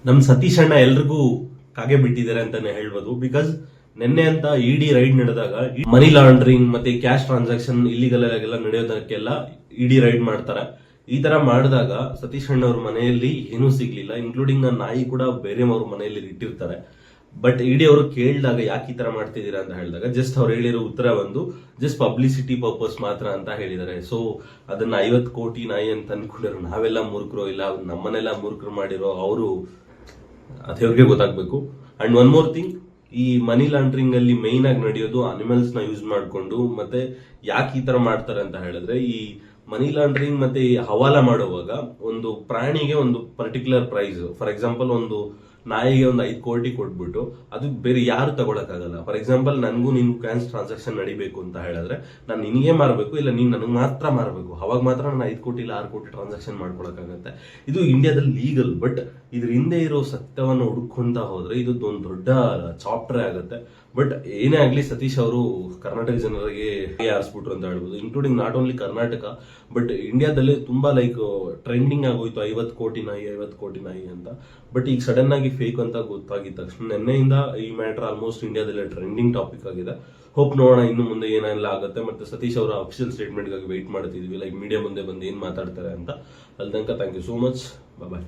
ನಮ್ ಸತೀಶ್ ಅಣ್ಣ ಎಲ್ರಿಗೂ ಕಾಗೆ ಬಿಟ್ಟಿದ್ದಾರೆ ಅಂತಾನೆ ಹೇಳ್ಬೋದು. ಬಿಕಾಸ್ ನಿನ್ನೆ ಅಂತ ಇಡಿ ರೈಡ್ ನಡೆದಾಗ ಮನಿ ಲಾಂಡ್ರಿಂಗ್ ಮತ್ತೆ ಕ್ಯಾಶ್ ಟ್ರಾನ್ಸಾಕ್ಷನ್ ಇಲ್ಲಿಗಲ್ ಎಲ್ಲ ನಡೆಯೋದಕ್ಕೆಲ್ಲ ಇಡಿ ರೈಡ್ ಮಾಡ್ತಾರೆ. ಈ ತರ ಮಾಡಿದಾಗ ಸತೀಶ್ ಅಣ್ಣ ಅವ್ರ ಮನೆಯಲ್ಲಿ ಏನೂ ಸಿಗ್ಲಿಲ್ಲ, ಇನ್ಕ್ಲೂಡಿಂಗ್ ನನ್ನ ನಾಯಿ ಕೂಡ ಬೇರೆಯವ್ರ ಮನೆಯಲ್ಲಿ ಇಟ್ಟಿರ್ತಾರೆ. ಬಟ್ ಇಡಿ ಅವರು ಕೇಳಿದಾಗ ಯಾಕೆ ಈ ತರ ಮಾಡ್ತಿದ್ದೀರಾ ಅಂತ ಹೇಳಿದಾಗ ಜಸ್ಟ್ ಅವ್ರು ಹೇಳಿರೋ ಉತ್ತರ ಒಂದು ಜಸ್ಟ್ ಪಬ್ಲಿಸಿಟಿ ಪರ್ಪಸ್ ಮಾತ್ರ ಅಂತ ಹೇಳಿದ್ದಾರೆ. ಸೊ ಅದನ್ನ 50 ಕೋಟಿ ನಾಯಿ ಅಂತ ಅನ್ಕೊಂಡಿರೋ ನಾವೆಲ್ಲ ಮೂರ್ಖರು, ಇಲ್ಲ ನಮ್ಮನ್ನೆಲ್ಲ ಮೂರ್ಖರು ಮಾಡಿರೋ ಅವರು ಅದೇವ್ರಿಗೆ ಗೊತ್ತಾಗ್ಬೇಕು. ಅಂಡ್ ಒನ್ ಮೋರ್ ಥಿಂಗ್, ಈ ಮನಿ ಲಾಂಡ್ರಿಂಗ್ ಅಲ್ಲಿ ಮೈನ್ ಆಗಿ ನಡೆಯೋದು ಅನಿಮಲ್ಸ್ ನ ಯೂಸ್ ಮಾಡ್ಕೊಂಡು. ಮತ್ತೆ ಯಾಕೆ ಈ ತರ ಮಾಡ್ತಾರೆ ಅಂತ ಹೇಳಿದ್ರೆ, ಈ ಮನಿ ಲಾಂಡ್ರಿಂಗ್ ಮತ್ತೆ ಈ ಹವಾಲ ಮಾಡುವಾಗ ಒಂದು ಪ್ರಾಣಿಗೆ ಒಂದು ಪರ್ಟಿಕ್ಯುಲರ್ ಪ್ರೈಸ್, ಫಾರ್ ಎಕ್ಸಾಂಪಲ್ ಒಂದು ನಾಯಿಗೆ ಒಂದು 5 ಕೋಟಿ ಕೊಟ್ಬಿಟ್ಟು ಅದು ಬೇರೆ ಯಾರು ತಗೊಳಕ್ಕಾಗಲ್ಲ. ಫಾರ್ ಎಕ್ಸಾಂಪಲ್ ನನ್ಗೂ ನಿನ್ ಕ್ಯಾಶ್ ಟ್ರಾನ್ಸಾಕ್ಷನ್ ನಡಿಬೇಕು ಅಂತ ಹೇಳಿದ್ರೆ ನಾನು ನಿನಗೆ ಮಾರಬೇಕು, ಇಲ್ಲ ನೀನ್ ನನಗೆ ಮಾತ್ರ ಮಾರಬೇಕು. ಅವಾಗ ಮಾತ್ರ ನಾನು 5 ಕೋಟಿ ಇಲ್ಲ 6 ಕೋಟಿ ಟ್ರಾನ್ಸಾಕ್ಷನ್ ಮಾಡ್ಕೊಳಕ್ಕಾಗತ್ತೆ. ಇದು ಇಂಡಿಯಾದಲ್ಲಿ ಲೀಗಲ್. ಬಟ್ ಇದ್ರ ಹಿಂದೆ ಇರೋ ಸತ್ಯವನ್ನು ಹುಡುಕೊಂತ ಹೋದ್ರೆ ಇದು ಒಂದು ದೊಡ್ಡ ಚಾಪ್ಟರ್ ಆಗುತ್ತೆ. ಬಟ್ ಏನೇ ಆಗ್ಲಿ ಸತೀಶ್ ಅವರು ಕರ್ನಾಟಕ ಜನರಿಗೆ ಆರಿಸ್ಬಿಟ್ರು ಅಂತ ಹೇಳ್ಬೋದು, including not only Karnataka but ಇಂಡಿಯಾದಲ್ಲಿ ತುಂಬಾ ಲೈಕ್ ಟ್ರೆಂಡಿಂಗ್ ಆಗೋಯ್ತು 50 ಕೋಟಿ ನಾಯಿ 50 ಕೋಟಿ ನಾಯಿ ಅಂತ. ಬಟ್ ಈಗ ಸಡನ್ ಆಗಿ ಫೇಕ್ ಅಂತ ಗೊತ್ತಾಗಿದ ತಕ್ಷಣ ನಿನ್ನೆಯಿಂದ ಈ ಮ್ಯಾಟರ್ ಆಲ್ಮೋಸ್ಟ್ ಇಂಡಿಯಾದಲ್ಲಿ ಟ್ರೆಂಡಿಂಗ್ ಟಾಪಿಕ್ ಆಗಿದೆ. ಹೋಪ್ ನೋಡೋಣ ಇನ್ನು ಮುಂದೆ ಏನೆಲ್ಲ ಆಗುತ್ತೆ. ಮತ್ತೆ ಸತೀಶ್ ಅವರ ಅಫಿಷಿಯಲ್ ಸ್ಟೇಟ್ಮೆಂಟ್ ಗಾಗಿ ವೆಯ್ಟ್ ಮಾಡ್ತಿದ್ವಿ, ಲೈಕ್ ಮೀಡಿಯಾ ಮುಂದೆ ಬಂದು ಏನ್ ಮಾತಾಡ್ತಾರೆ ಅಂತ. ಅಲ್ಲಿ ತನಕ thank you so much, bye.